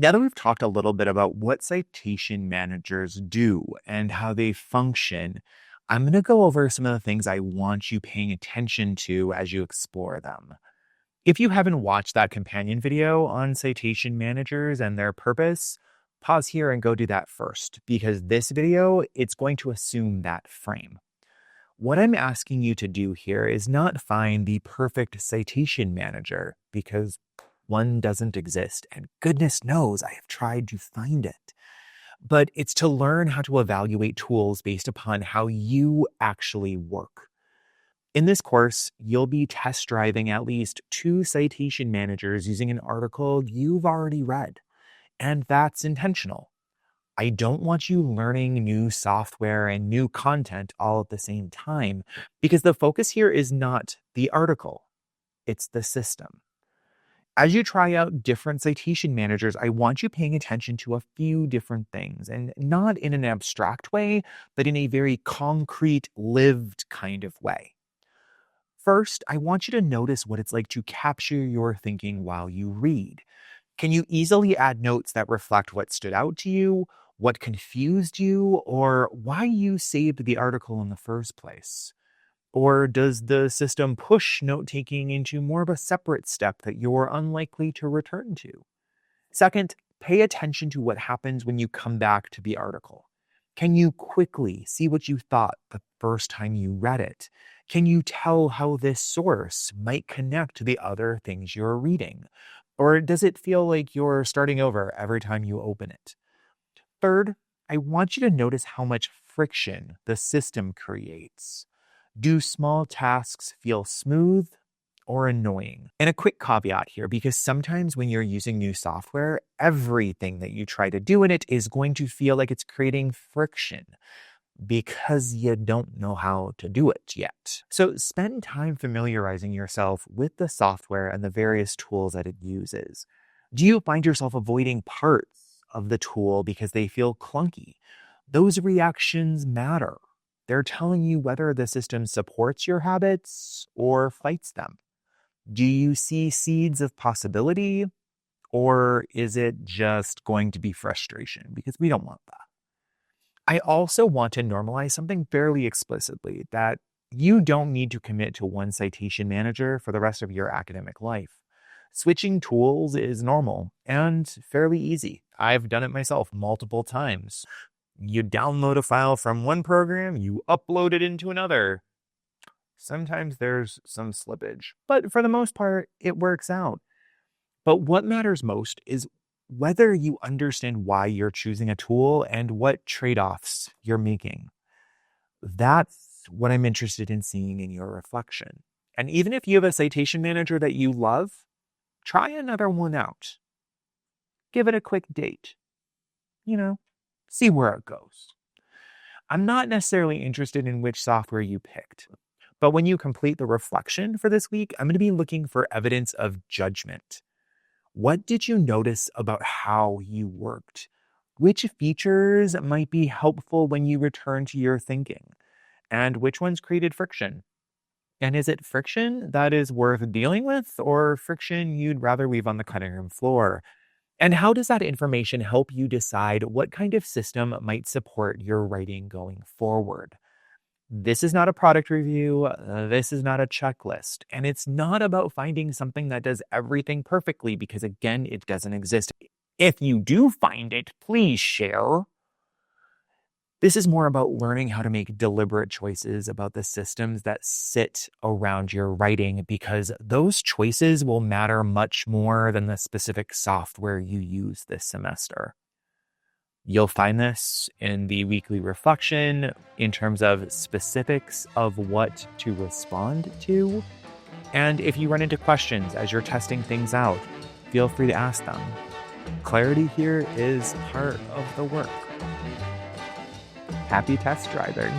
Now that we've talked a little bit about what citation managers do and how they function, I'm going to go over some of the things I want you paying attention to as you explore them. If you haven't watched that companion video on citation managers and their purpose, pause here and go do that first, because this video, it's going to assume that frame. What I'm asking you to do here is not find the perfect citation manager, because one doesn't exist, and goodness knows I have tried to find it. But it's to learn how to evaluate tools based upon how you actually work. In this course, you'll be test driving at least 2 citation managers using an article you've already read, and that's intentional. I don't want you learning new software and new content all at the same time, because the focus here is not the article, it's the system. As you try out different citation managers, I want you paying attention to a few different things, and not in an abstract way, but in a very concrete, lived kind of way. First, I want you to notice what it's like to capture your thinking while you read. Can you easily add notes that reflect what stood out to you, what confused you, or why you saved the article in the first place? Or does the system push note-taking into more of a separate step that you're unlikely to return to? Second, pay attention to what happens when you come back to the article. Can you quickly see what you thought the first time you read it? Can you tell how this source might connect to the other things you're reading? Or does it feel like you're starting over every time you open it? Third, I want you to notice how much friction the system creates. Do small tasks feel smooth or annoying? And a quick caveat here, because sometimes when you're using new software, everything that you try to do in it is going to feel like it's creating friction because you don't know how to do it yet. So spend time familiarizing yourself with the software and the various tools that it uses. Do you find yourself avoiding parts of the tool because they feel clunky? Those reactions matter. They're telling you whether the system supports your habits or fights them. Do you see seeds of possibility, or is it just going to be frustration? Because we don't want that. I also want to normalize something fairly explicitly, that you don't need to commit to one citation manager for the rest of your academic life. Switching tools is normal and fairly easy. I've done it myself multiple times. You download a file from one program, you upload it into another. Sometimes there's some slippage, but for the most part, it works out. But what matters most is whether you understand why you're choosing a tool and what trade-offs you're making. That's what I'm interested in seeing in your reflection. And even if you have a citation manager that you love, try another one out. Give it a quick date. See where it goes. I'm not necessarily interested in which software you picked, but when you complete the reflection for this week, I'm going to be looking for evidence of judgment. What did you notice about how you worked? Which features might be helpful when you return to your thinking? And which ones created friction? And is it friction that is worth dealing with, or friction you'd rather leave on the cutting room floor? And how does that information help you decide what kind of system might support your writing going forward? This is not a product review. This is not a checklist. And it's not about finding something that does everything perfectly, because again, it doesn't exist. If you do find it, please share. This is more about learning how to make deliberate choices about the systems that sit around your writing, because those choices will matter much more than the specific software you use this semester. You'll find this in the weekly reflection in terms of specifics of what to respond to. And if you run into questions as you're testing things out, feel free to ask them. Clarity here is part of the work. Happy test driving.